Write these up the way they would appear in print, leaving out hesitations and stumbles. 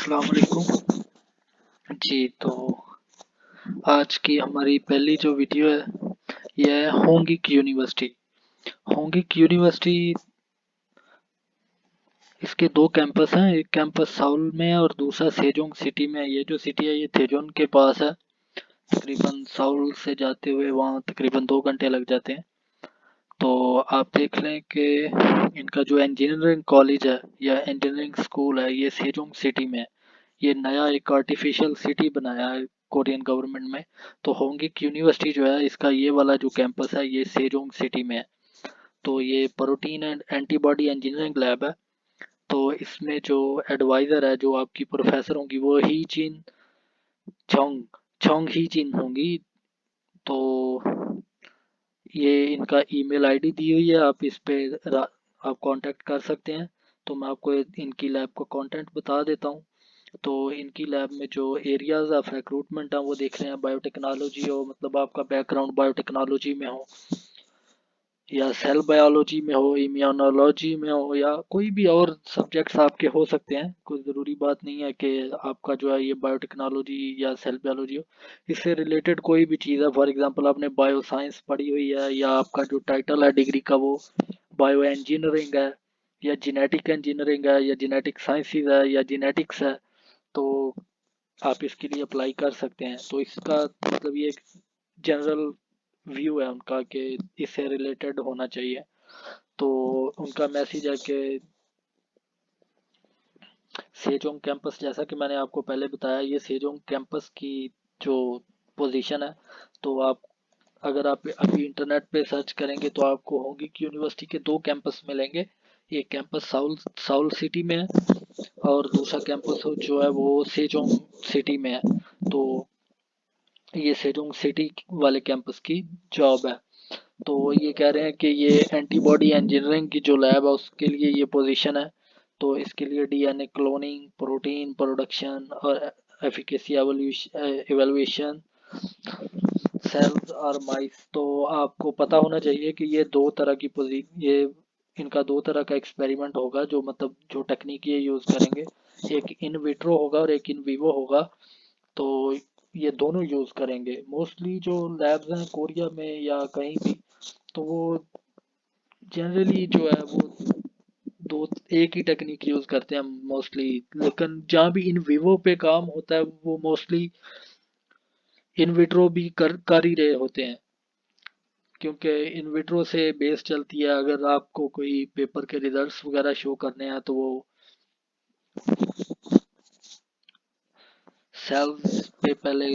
अस्सलाम वालेकुम। जी, तो आज की हमारी पहली जो वीडियो है यह है होंगिक यूनिवर्सिटी। होंगिक यूनिवर्सिटी, इसके दो कैंपस हैं। एक कैंपस साउल में है और दूसरा सेजोंग सिटी में है। ये जो सिटी है ये थेजोन के पास है। तकरीबन साउल से जाते हुए वहाँ तकरीबन 2 घंटे लग जाते हैं। तो आप देख लें कि इनका जो इंजीनियरिंग कॉलेज है या इंजीनियरिंग स्कूल है ये सेजोंग सिटी में है। ये नया एक आर्टिफिशियल सिटी बनाया है कोरियन गवर्नमेंट में। तो होंगिक यूनिवर्सिटी जो है इसका ये वाला जो कैंपस है ये सेजोंग सिटी में है। तो ये protein and antibody engineering lab है। तो इसमें जो एडवाइज़र है, जो आपकी प्रोफेसर होंगी, वो ही जिन छोंग छोंग ही जिन होंगी। तो ये इनका ईमेल आईडी दी हुई है, आप इस पे आप कांटेक्ट कर सकते हैं। तो मैं आपको इनकी लैब का कंटेंट बता देता हूँ। तो इनकी लैब में जो एरियाज ऑफ रिक्रूटमेंट है वो देख रहे हैं, बायोटेक्नोलॉजी हो, मतलब आपका बैकग्राउंड बायोटेक्नोलॉजी में हो या सेल बायोलॉजी में हो, इम्यूनोलॉजी में हो, या कोई भी और सब्जेक्ट्स आपके हो सकते हैं। कोई ज़रूरी बात नहीं है कि आपका जो है ये बायोटेक्नोलॉजी या सेल बायोलॉजी हो। इससे रिलेटेड कोई भी चीज़ है, फॉर एग्जांपल आपने बायो साइंस पढ़ी हुई है या आपका जो टाइटल है डिग्री का वो बायो इंजीनियरिंग है या जेनेटिक इंजीनियरिंग है या जेनेटिक साइंसेज है या जेनेटिक्स है, तो आप इसके लिए अप्लाई कर सकते हैं। तो इसका मतलब ये एक जनरल व्यू है उनका कि इससे रिलेटेड होना चाहिए। तो उनका मैसेज है कि सेजोंग कैंपस, जैसा कि मैंने आपको पहले बताया, ये सेजोंग कैंपस की जो पोजीशन है, तो आप अगर आप अभी इंटरनेट पे सर्च करेंगे तो आपको होंगिक यूनिवर्सिटी के दो कैंपस मिलेंगे। एक कैंपस साउल साउल सिटी में है और दूसरा कैंपस जो है वो सेजोंग सिटी में है। तो ये सेजोंग सिटी वाले कैंपस की जॉब है। तो ये कह रहे हैं कि ये एंटीबॉडी इंजीनियरिंग की जो लैब है उसके लिए ये पोजीशन है। तो इसके लिए डीएनए क्लोनिंग, प्रोटीन प्रोडक्शन और एफिकेसी एवेल्यूएशन, सेल्स और माइस। तो आपको पता होना चाहिए कि ये दो तरह की ये इनका दो तरह का एक्सपेरिमेंट होगा, जो मतलब जो टेक्निक ये यूज़ करेंगे। एक इन विट्रो होगा और एक इन विवो होगा। तो ये दोनों यूज़ करेंगे। मोस्टली जो लैब्स हैं कोरिया में या कहीं भी, तो वो जनरली जो है वो दो एक ही टेक्निक यूज़ करते हैं मोस्टली। लेकिन जहाँ भी इन विवो पे काम होता है वो मोस्टली इन विट्रो भी कर ही रहे होते हैं, क्योंकि इन विट्रो से बेस चलती है। अगर आपको कोई पेपर के रिजल्ट्स वगैरह शो करने हैं तो वो सेल्स पे पहले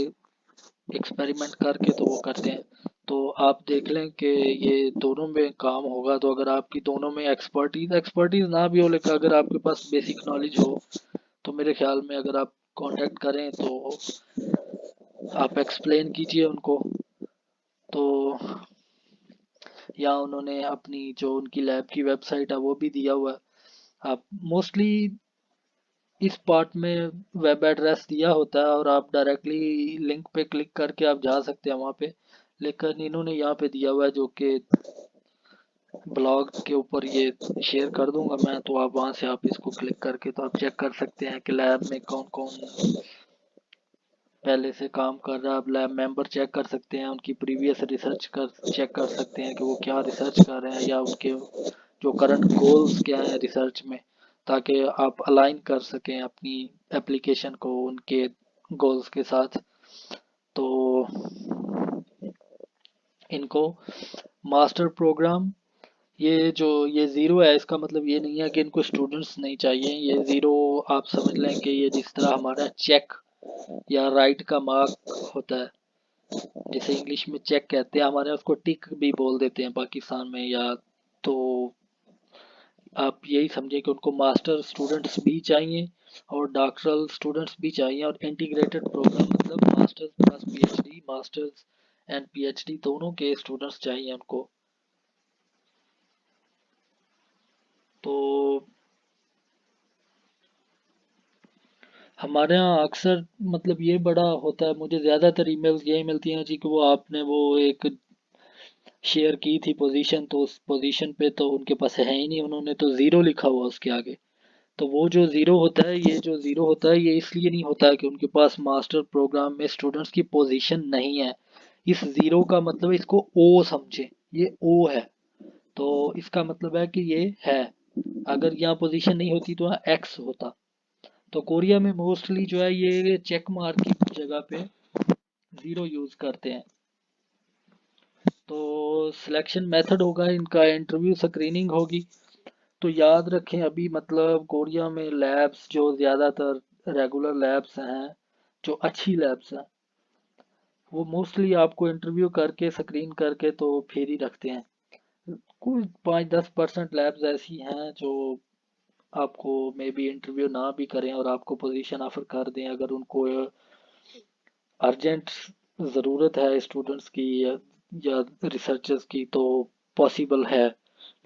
एक्सपेरिमेंट करके तो वो करते हैं। तो आप देख लें कि ये दोनों में काम होगा। तो अगर आपकी दोनों में एक्सपर्टीज एक्सपर्टीज ना भी हो, लेकिन अगर आपके पास बेसिक नॉलेज हो, तो मेरे ख्याल में अगर आप कांटेक्ट करें तो आप एक्सप्लेन कीजिए उनको। तो या उन्होंने अपनी जो उनकी लैब की वेबसाइट है वो भी दिया हुआ है। आप मोस्टली इस पार्ट में वेब एड्रेस दिया होता है और आप डायरेक्टली लिंक पे क्लिक करके आप जा सकते हैं वहाँ पे। लेकिन इन्होंने यहाँ पे दिया हुआ है जो कि ब्लॉग के ऊपर ये शेयर कर दूंगा मैं। तो आप वहाँ से आप इसको क्लिक करके तो आप चेक कर सकते हैं कि लैब में कौन कौन पहले से काम कर रहा है। आप लैब मेंबर चेक कर सकते हैं, उनकी प्रीवियस रिसर्च कर चेक कर सकते हैं कि वो क्या रिसर्च कर रहे हैं या उनके जो करंट गोल्स क्या हैं रिसर्च में, ताकि आप अलाइन कर सकें अपनी एप्लीकेशन को उनके गोल्स के साथ। तो इनको मास्टर प्रोग्राम, ये जो ये ज़ीरो है इसका मतलब ये नहीं है कि इनको स्टूडेंट्स नहीं चाहिए। ये ज़ीरो आप समझ लें कि ये जिस तरह हमारा चेक या राइट का मार्क होता है, जिसे इंग्लिश में चेक कहते हैं, हमारे यहाँ उसको टिक भी बोल देते हैं पाकिस्तान में। या तो आप यही समझे कि उनको मास्टर स्टूडेंट्स भी चाहिए और डॉक्टरल स्टूडेंट्स भी चाहिए, और इंटीग्रेटेड प्रोग्राम मतलब masters plus PhD, masters and PhD दोनों के स्टूडेंट्स चाहिए उनको। तो हमारे यहाँ अक्सर मतलब ये बड़ा होता है, मुझे ज़्यादातर ईमेल्स यही मिलती हैं जी कि वो आपने वो एक शेयर की थी पोजीशन, तो उस पोजीशन पे तो उनके पास है ही नहीं, उन्होंने तो ज़ीरो लिखा हुआ उसके आगे। तो वो जो ज़ीरो होता है, ये जो ज़ीरो होता है ये इसलिए नहीं होता है कि उनके पास मास्टर प्रोग्राम में स्टूडेंट्स की पोजीशन नहीं है। इस ज़ीरो का मतलब इसको ओ समझे, ये ओ है, तो इसका मतलब है कि ये है। अगर यहाँ पोजीशन नहीं होती तो यहाँ एक्स होता। तो कोरिया में मोस्टली जो है ये चेक मार्क की जगह पे ज़ीरो यूज़ करते हैं। तो सिलेक्शन मेथड होगा इनका, इंटरव्यू स्क्रीनिंग होगी। तो याद रखें अभी मतलब कोरिया में लैब्स जो ज़्यादातर रेगुलर लैब्स हैं, जो अच्छी लैब्स हैं, वो मोस्टली आपको इंटरव्यू करके स्क्रीन करके तो फिर ही रखते हैं। कुछ 5-10% लैब्स ऐसी हैं जो आपको मे बी इंटरव्यू ना भी करें और आपको पोजीशन ऑफर कर दें अगर उनको अर्जेंट ज़रूरत है स्टूडेंट्स की या रिसर्चर्स की, तो पॉसिबल है।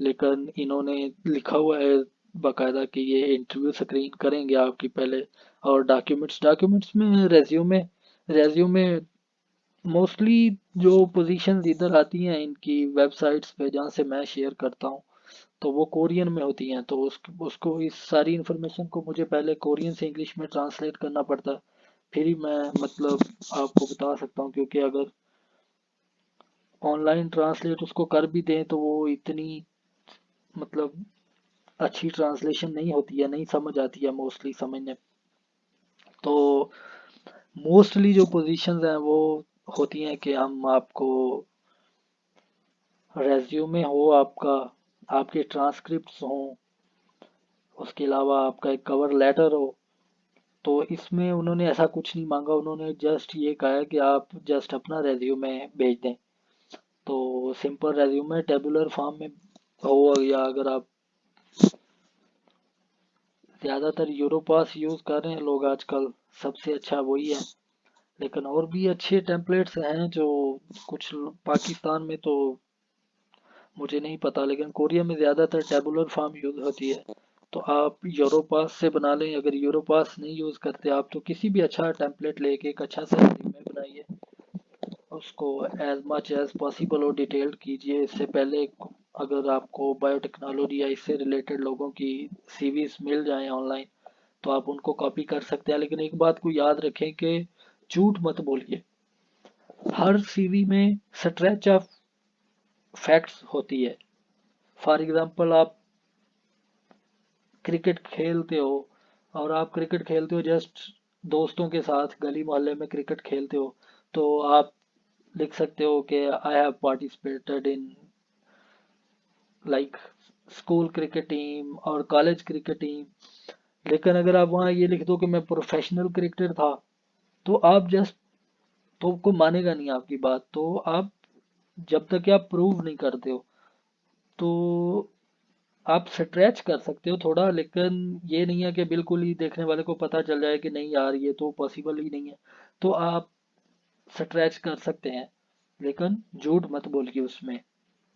लेकिन इन्होंने लिखा हुआ है बाकायदा कि ये इंटरव्यू स्क्रीन करेंगे आपकी पहले। और डॉक्यूमेंट्स में रेज्यूमे मोस्टली जो पोजीशंस इधर आती हैं इनकी वेबसाइट्स पे जहाँ से मैं शेयर करता हूँ, तो वो कोरियन में होती हैं। तो उसको इस सारी इन्फॉर्मेशन को मुझे पहले कोरियन से इंग्लिश में ट्रांसलेट करना पड़ता है, फिर ही मैं मतलब आपको बता सकता हूँ। क्योंकि अगर ऑनलाइन ट्रांसलेट उसको कर भी दें तो वो इतनी मतलब अच्छी ट्रांसलेशन नहीं होती है, नहीं समझ आती है मोस्टली समझने। तो मोस्टली जो पोजीशंस हैं वो होती हैं कि हम आपको रेज्यूमे हो आपका, आपके ट्रांसक्रिप्ट्स हों, उसके अलावा आपका एक कवर लेटर हो। तो इसमें उन्होंने ऐसा कुछ नहीं मांगा, उन्होंने जस्ट ये कहा है कि आप जस्ट अपना रेज्यूमे भेज दें। तो सिंपल रेज्यूमे टेबुलर फॉर्म में हो, या अगर आप ज़्यादातर यूरोपास यूज़ कर रहे हैं लोग आजकल, सबसे अच्छा वही है। लेकिन और भी अच्छे टेम्पलेट्स हैं जो कुछ पाकिस्तान में तो मुझे नहीं पता, लेकिन कोरिया में ज़्यादातर टेबुलर फॉर्म यूज़ होती है। तो आप यूरोपास से बना लें। अगर यूरोपास नहीं यूज़ करते आप तो किसी भी अच्छा टेम्पलेट लेके एक अच्छा सा रिज्यूमे बनाइए, उसको एज मच एज पॉसिबल और डिटेल्ड कीजिए। इससे पहले अगर आपको बायोटेक्नोलॉजी या इससे रिलेटेड लोगों की सीवीज मिल जाएं ऑनलाइन तो आप उनको कॉपी कर सकते हैं। लेकिन एक बात को याद रखें कि झूठ मत बोलिए। हर सीवी में स्ट्रेच ऑफ फैक्ट्स होती है। फॉर एग्जांपल आप क्रिकेट खेलते हो, और आप क्रिकेट खेलते हो जस्ट दोस्तों के साथ गली मोहल्ले में क्रिकेट खेलते हो, तो आप लिख सकते हो कि I have participated in like school cricket team और कॉलेज क्रिकेट टीम। लेकिन अगर आप वहाँ ये लिख दो कि मैं प्रोफेशनल क्रिकेटर था, तो आप जस्ट तो को मानेगा नहीं आपकी बात। तो आप जब तक कि आप प्रूव नहीं करते हो तो आप स्ट्रेच कर सकते हो थोड़ा, लेकिन ये नहीं है कि बिल्कुल ही देखने वाले को पता चल जाए कि नहीं यार ये तो पॉसिबल ही नहीं है। तो आप स्ट्रेच कर सकते हैं, लेकिन झूठ मत बोलिए उसमें।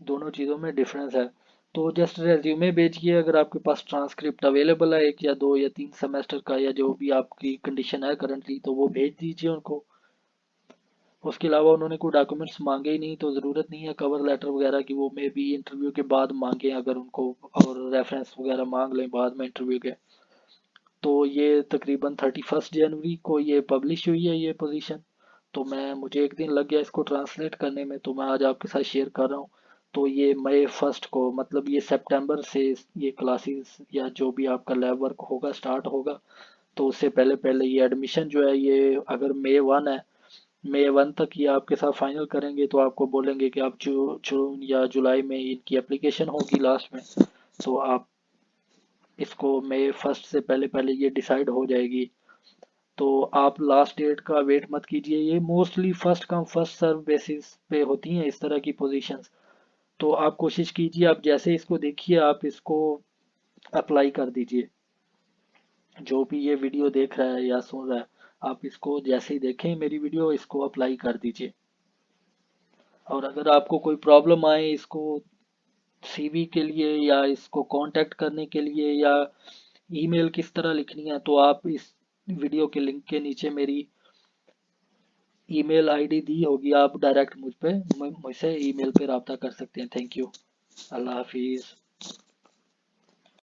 दोनों चीज़ों में डिफरेंस है। तो जस्ट रेज्यूमे भेजिए। अगर आपके पास ट्रांसक्रिप्ट अवेलेबल है 1 या 2 या 3 सेमेस्टर का, या जो भी आपकी कंडीशन है करंटली, तो वो भेज दीजिए उनको। उसके अलावा उन्होंने कोई डॉक्यूमेंट्स मांगे ही नहीं तो ज़रूरत नहीं है कवर लेटर वगैरह की। वो मे बी इंटरव्यू के बाद मांगे अगर उनको, और रेफरेंस वगैरह मांग लें बाद में इंटरव्यू के। तो ये तकरीबन 31 जनवरी को ये पब्लिश हुई है ये पोजीशन। तो मुझे एक दिन लग गया इसको ट्रांसलेट करने में, तो मैं आज आपके साथ शेयर कर रहा हूँ। तो ये मई 1 को, मतलब ये सितंबर से ये क्लासेस या जो भी आपका लैब वर्क होगा स्टार्ट होगा। तो उससे पहले पहले ये एडमिशन जो है, ये अगर मई 1 है, मई 1 तक ये आपके साथ फाइनल करेंगे तो आपको बोलेंगे कि आप जून या जुलाई में इनकी एप्लीकेशन होगी लास्ट में। तो आप इसको मई 1 से पहले पहले ये डिसाइड हो जाएगी। तो आप लास्ट डेट का वेट मत कीजिए। ये mostly first come first serve basis पे होती हैं इस तरह की पोजीशंस। तो आप कोशिश कीजिए, आप जैसे इसको देखिए आप इसको अप्लाई कर दीजिए। जो भी ये वीडियो देख रहा है या सुन रहा है, आप इसको जैसे ही देखें मेरी वीडियो, इसको अप्लाई कर दीजिए। और अगर आपको कोई प्रॉब्लम आए इसको सीवी के लिए या इसको कांटेक्ट करने के लिए, या ईमेल किस तरह लिखनी है, तो आप इस वीडियो के लिंक के नीचे मेरी ईमेल आईडी दी होगी, आप डायरेक्ट मुझसे ईमेल पे रब्ता कर सकते हैं। Thank you. अल्लाह हाफिज़।